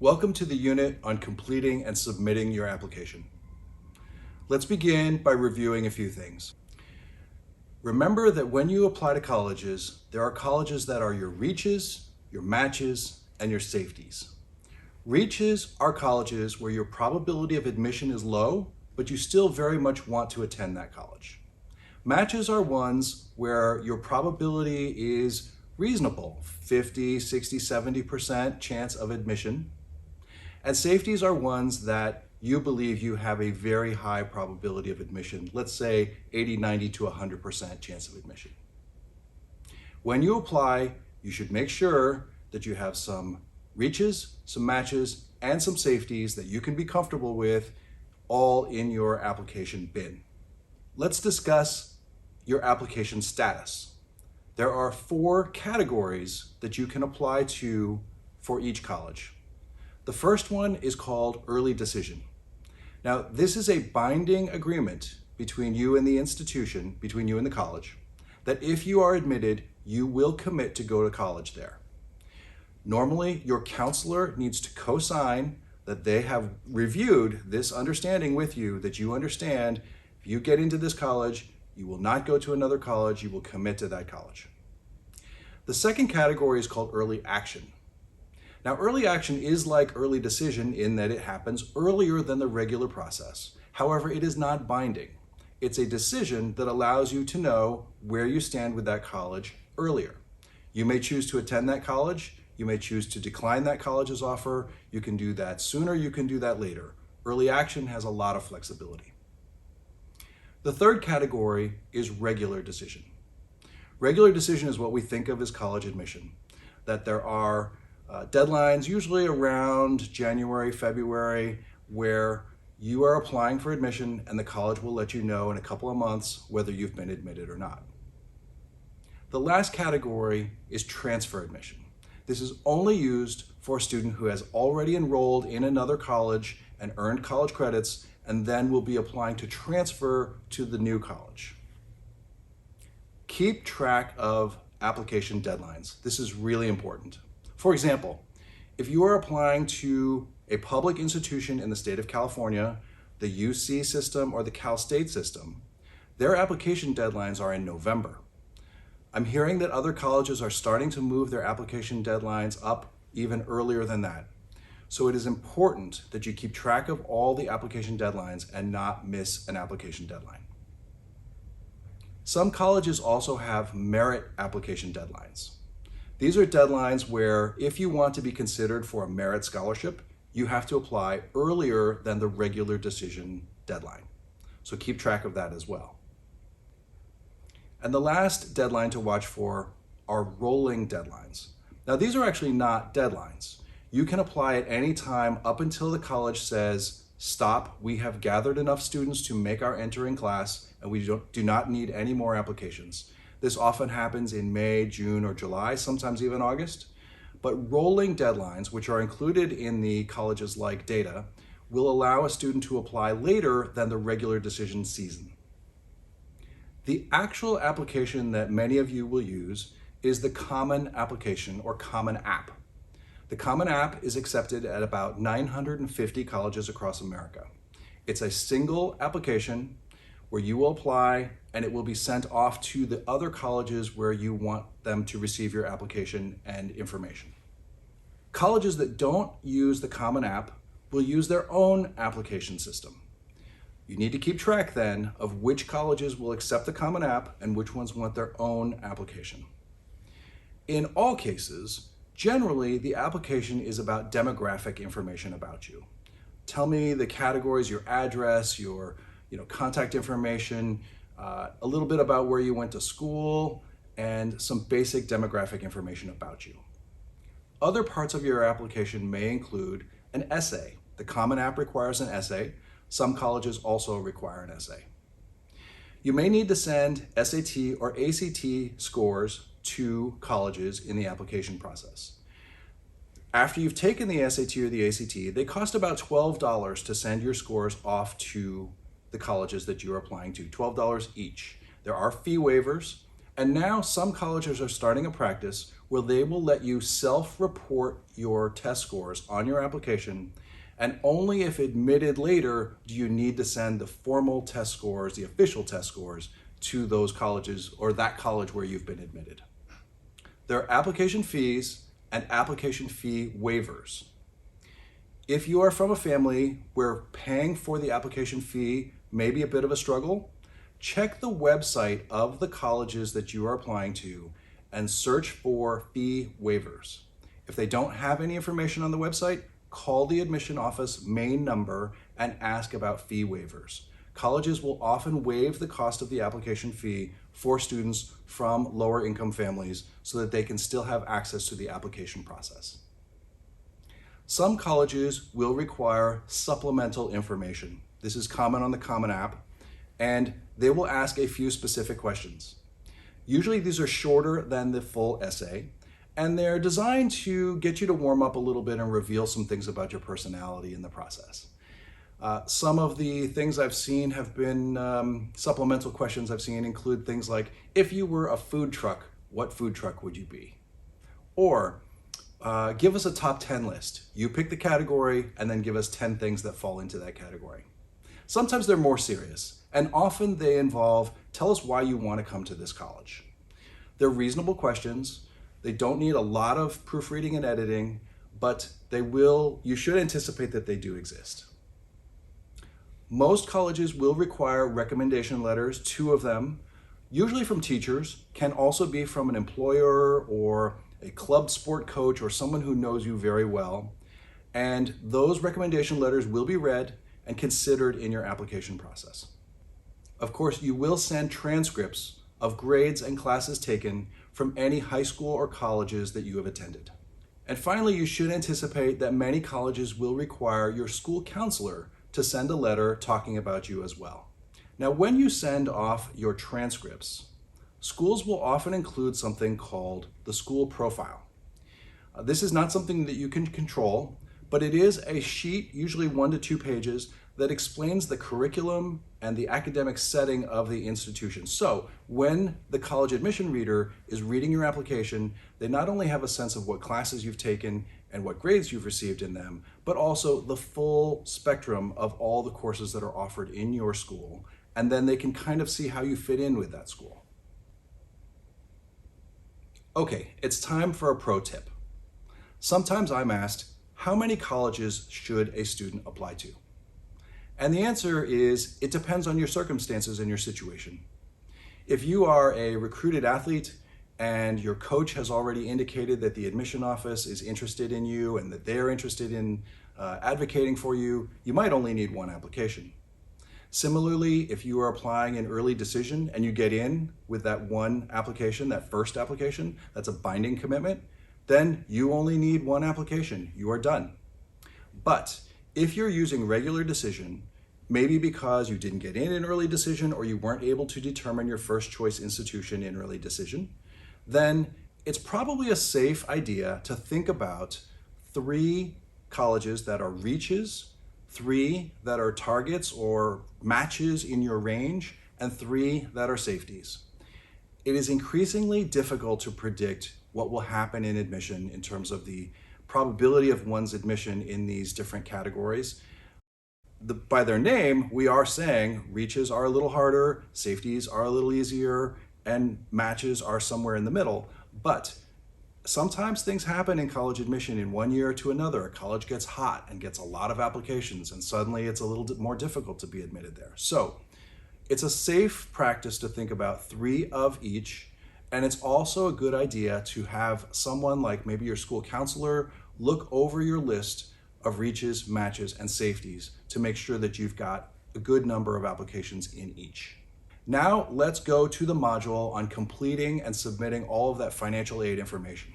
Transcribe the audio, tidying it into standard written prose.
Welcome to the unit on completing and submitting your application. Let's begin by reviewing a few things. Remember that when you apply to colleges, there are colleges that are your reaches, your matches, and your safeties. Reaches are colleges where your probability of admission is low, but you still very much want to attend that college. Matches are ones where your probability is reasonable, 50, 60, 70% chance of admission. And safeties are ones that you believe you have a very high probability of admission, let's say 80, 90 to 100% chance of admission. When you apply, you should make sure that you have some reaches, some matches, and some safeties that you can be comfortable with all in your application bin. Let's discuss your application status. There are 4 categories that you can apply to for each college. The first one is called early decision. Now, this is a binding agreement between you and the institution, between you and the college, that if you are admitted, you will commit to go to college there. Normally, your counselor needs to co-sign that they have reviewed this understanding with you, that you understand if you get into this college, you will not go to another college, you will commit to that college. The second category is called early action. Now, early action is like early decision in that it happens earlier than the regular process. However, it is not binding. It's a decision that allows you to know where you stand with that college earlier. You may choose to attend that college. You may choose to decline that college's offer. You can do that sooner, you can do that later. Early action has a lot of flexibility. The third category is regular decision. Regular decision is what we think of as college admission, that there are deadlines usually around January, February, where you are applying for admission and the college will let you know in a couple of months whether you've been admitted or not. The last category is transfer admission. This is only used for a student who has already enrolled in another college and earned college credits and then will be applying to transfer to the new college. Keep track of application deadlines. This is really important. For example, if you are applying to a public institution in the state of California, the UC system or the Cal State system, their application deadlines are in November. I'm hearing that other colleges are starting to move their application deadlines up even earlier than that. So it is important that you keep track of all the application deadlines and not miss an application deadline. Some colleges also have merit application deadlines. These are deadlines where if you want to be considered for a merit scholarship, you have to apply earlier than the regular decision deadline. So keep track of that as well. And the last deadline to watch for are rolling deadlines. Now, these are actually not deadlines. You can apply at any time up until the college says, stop, we have gathered enough students to make our entering class and we do not need any more applications. This often happens in May, June, or July, sometimes even August. But rolling deadlines, which are included in the CollegesLike data, will allow a student to apply later than the regular decision season. The actual application that many of you will use is the Common Application or Common App. The Common App is accepted at about 950 colleges across America. It's a single application where you will apply and it will be sent off to the other colleges where you want them to receive your application and information. Colleges that don't use the Common App will use their own application system. You need to keep track then of which colleges will accept the Common App and which ones want their own application. In all cases, generally the application is about demographic information about you. Tell me the categories, your address, your contact information, a little bit about where you went to school, and some basic demographic information about you. Other parts of your application may include an essay. The Common App requires an essay. Some colleges also require an essay. You may need to send SAT or ACT scores to colleges in the application process. After you've taken the SAT or the ACT, they cost about $12 to send your scores off to the colleges that you're applying to, $12 each. There are fee waivers, And now some colleges are starting a practice where they will let you self-report your test scores on your application, and only if admitted later do you need to send the formal test scores, the official test scores, to those colleges or that college where you've been admitted. There are application fees and application fee waivers. If you are from a family where paying for the application fee may be a bit of a struggle, check the website of the colleges that you are applying to and search for fee waivers. If they don't have any information on the website, call the admission office main number and ask about fee waivers. Colleges will often waive the cost of the application fee for students from lower income families so that they can still have access to the application process. Some colleges will require supplemental information. This is common on the Common App, and they will ask a few specific questions. Usually these are shorter than the full essay, and they're designed to get you to warm up a little bit and reveal some things about your personality in the process. Some of the things I've seen have been supplemental questions I've seen include things like, if you were a food truck, what food truck would you be? Or give us a top 10 list. You pick the category and then give us 10 things that fall into that category. Sometimes they're more serious, and often they involve, tell us why you want to come to this college. They're reasonable questions. They don't need a lot of proofreading and editing, but you should anticipate that they do exist. Most colleges will require recommendation letters, 2 of them, usually from teachers, can also be from an employer or a club sport coach or someone who knows you very well. And those recommendation letters will be read and considered in your application process. Of course, you will send transcripts of grades and classes taken from any high school or colleges that you have attended. And finally, you should anticipate that many colleges will require your school counselor to send a letter talking about you as well. Now, when you send off your transcripts, schools will often include something called the school profile. This is not something that you can control, but it is a sheet, usually 1 to 2 pages, that explains the curriculum and the academic setting of the institution. So when the college admission reader is reading your application, they not only have a sense of what classes you've taken and what grades you've received in them, but also the full spectrum of all the courses that are offered in your school. And then they can kind of see how you fit in with that school. Okay, it's time for a pro tip. Sometimes I'm asked, how many colleges should a student apply to? And the answer is, it depends on your circumstances and your situation. If you are a recruited athlete and your coach has already indicated that the admission office is interested in you and that they're interested in advocating for you, you might only need 1 application. Similarly, if you are applying in early decision and you get in with that 1 application, that first application, that's a binding commitment, then you only need 1 application. You are done. But if you're using regular decision, maybe because you didn't get in early decision or you weren't able to determine your first choice institution in early decision, then it's probably a safe idea to think about 3 colleges that are reaches, 3 that are targets or matches in your range, and 3 that are safeties. It is increasingly difficult to predict what will happen in admission in terms of the probability of one's admission in these different categories. By their name, we are saying reaches are a little harder, safeties are a little easier, and matches are somewhere in the middle. But sometimes things happen in college admission in one year to another. A college gets hot and gets a lot of applications, and suddenly it's a little bit more difficult to be admitted there. So it's a safe practice to think about 3 of each. And it's also a good idea to have someone like maybe your school counselor look over your list of reaches, matches, and safeties to make sure that you've got a good number of applications in each. Now let's go to the module on completing and submitting all of that financial aid information.